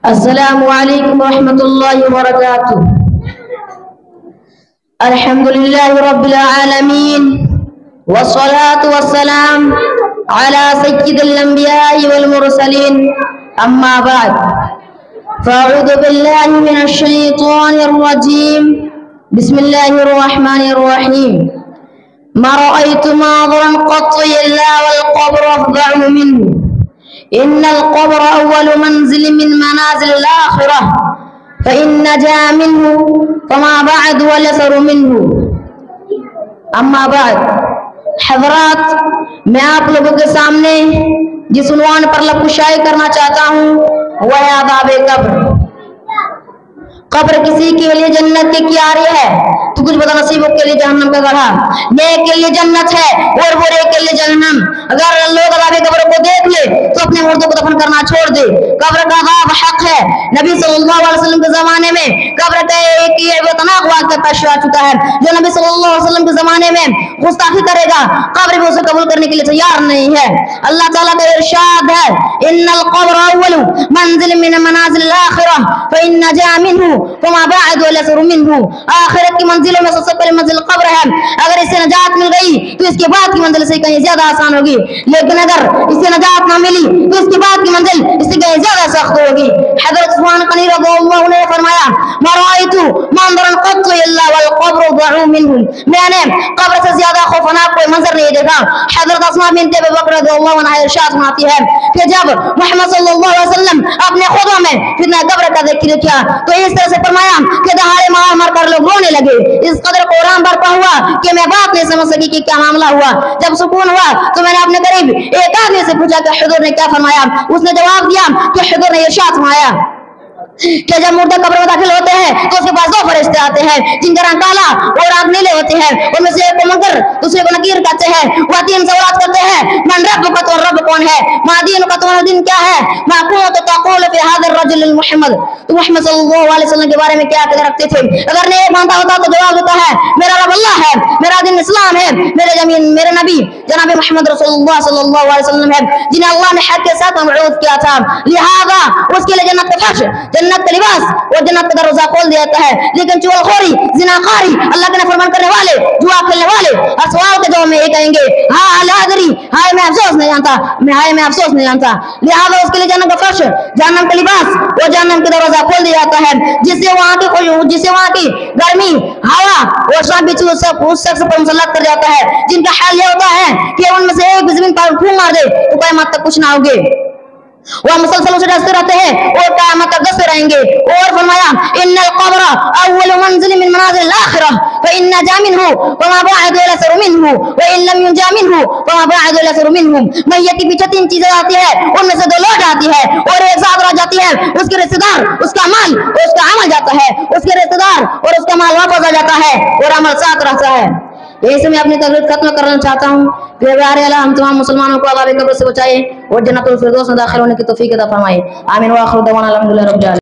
السلام علیکم ورحمۃ اللہ وبرکاتہ۔ الحمد للہ رب العالمین والصلاة والسلام على سید الانبیاء والمرسلین، اما بعد فاعوذ باللہ من الشیطان الرجیم، بسم اللہ الرحمن الرحیم۔ ما رأيت منظرا قط إلا والقبر أفظع منه، إن القبر أول منزل من منازل الآخرة، فإن نجا منه فما بعد والأثر منه۔ اما بعد، حضرات، میں آپ لوگوں کے سامنے جس عنوان پر لب کشائی کرنا چاہتا ہوں وہ ہے عذاب قبر۔ قبر کسی کے لیے جنت کی کیاری ہے تو کچھ بد نصیبوں کے لیے جہنم کا گڑھا، نیک کے لیے جنت ہے اور برے کے لیے جہنم۔ اگر لوگ عذاب قبر کو دیکھ لے تو اپنے مردوں کو دفن کرنا چھوڑ دے۔ قبر کا عذاب حق ہے۔ نبی صلی اللہ علیہ وسلم کے زمانے میں قبر کا ایک عیبتناک واقعہ پیش آ چکا ہے۔ جو نبی صلی اللہ علیہ وسلم کے زمانے میں گستاخی کرے گا، قبر بھی اسے قبول کرنے کے لیے تیار نہیں ہے۔ اللہ تعالیٰ کا ارشاد ہے، ان القبر اول منزل من منازل الاخرہ فإن نجا منه فما بعد والأثر منه۔ آخرت کی منزلوں میں سب سے پہلی منزل قبر ہے۔ اگر اس سے نجات مل گئی تو اس کے بعد کی منزل سے کہیں زیادہ آسان ہوگی، لیکن اگر اس سے نجات نہ ملی تو اس کے بعد کی منزل اس سے کہیں زیادہ سخت ہوگی۔ حضرت عثمان غنی رضی اللہ عنہ نے فرمایا، ما رأيت منظرا قط إلا والقبر أفظع منه، میں نے قبر سے زیادہ خوفناک کوئی منظر نہیں دیکھا۔ حضرت اسماء بنت ابی بکر رضی اللہ عنہا ارشاد فرماتی ہے کہ جب محمد صلی اللہ علیہ وسلم اپنے خطبہ میں فتنہ قبر کا ذکر کیا تو اس طرح سے فرمایا کہ دہاڑے مار مار کر لوگ رونے لگے۔ اس قدر قرآن برپا ہوا کہ میں بات نہیں سمجھ سکی کہ کیا معاملہ ہوا۔ جب سکون ہوا تو میں نے اپنے قریب ایک آدمی سے پوچھا کہ حضور نے کیا فرمایا۔ اس نے جواب دیا کہ حضور نے ارشاد فرمایا کہ جب مردہ قبر میں داخل ہوتے ہیں تو اس کے پاس دو فرشتے آتے ہیں جن کا رنگ کالا اور آنکھ نیلے ہوتے ہیں۔ ان میں سے ایک کو منکر دوسرے کو نکیر کہتے ہیں۔ وہ تین سوالات کرتے ہیں، من ربک، تو رب کون ہے؟ ما دینک، تمہارا دین کیا ہے؟ ما کنت تقول فی هذا الرجل المحمد، تو محمد صلی اللہ علیہ وسلم کے بارے میں کیا عقیدہ رکھتے تھے؟ اگر نہیں مانتا ہوتا تو جواب دیتا ہے، میرا رب اللہ ہے، میرا دین اسلام ہے، میرے نبی جناب محمد رسول اللہ صلی اللہ علیہ وسلم ہے جنہیں اللہ نے حق کے ساتھ مبعوث کیا تھا، لہذا اس کے لیے جنت کا فرش، جنت کا لباس اور جنت کا دروازہ کھول دیا جاتا ہے۔ لیکن چغل خوری، زناخواری، اللہ کے نافرمان کرنے والے، جوا کھیلنے والے سوال کے جواب میں یہ کہیں گے، ہاں لا ادری، ہائے میں افسوس نہیں جانتا، میں افسوس نہیں جانتا۔ لہذا اس کے لیے جنت کا فرش، جہنم کا لباس اور جہنم کا دروازہ کھول دیا جاتا ہے، جس سے وہاں کی گرمی، ہوا اور سب بھی اس شخص پر مسلط کر جاتا ہے جن کا حال یہ ہوتا ہے کہ ان میں سے ایک بھی زمین پر پھول مار دے تو قیامت تک کچھ نہ ہوگے۔ وہ مسلسل اسے ڈستے رہتے ہیں اور قیامت تک ڈستے رہیں گے۔ اور فرمایا، ان القبر اول منزل من منازل الاخرہ فإن نجا منه فما بعد والأثر منه وإن لم ينجا منه فما بعد والأثر منه۔ میت کے پیچھے تین چیزیں آتی ہے، ان میں سے دو لوٹ آتی ہے اور ایک ساتھ رہ جاتی ہے، اس کے رشتہ دار، اس کا مال اور اس کا عمل جاتا ہے، اس کے رشتہ دار اور اس کا مال واپس آ جاتا ہے اور عمل ساتھ رہتا ہے۔ یہی سے میں اپنی تقریر ختم کرنا چاہتا ہوں۔ پیارے اللہ ہم تمام مسلمانوں کو عذاب قبر سے بچائے اور جنت الفردوس میں داخل ہونے کی توفیق عطا فرمائے۔ آمین۔ وآخر دعوانا الحمدللہ رب العالمین۔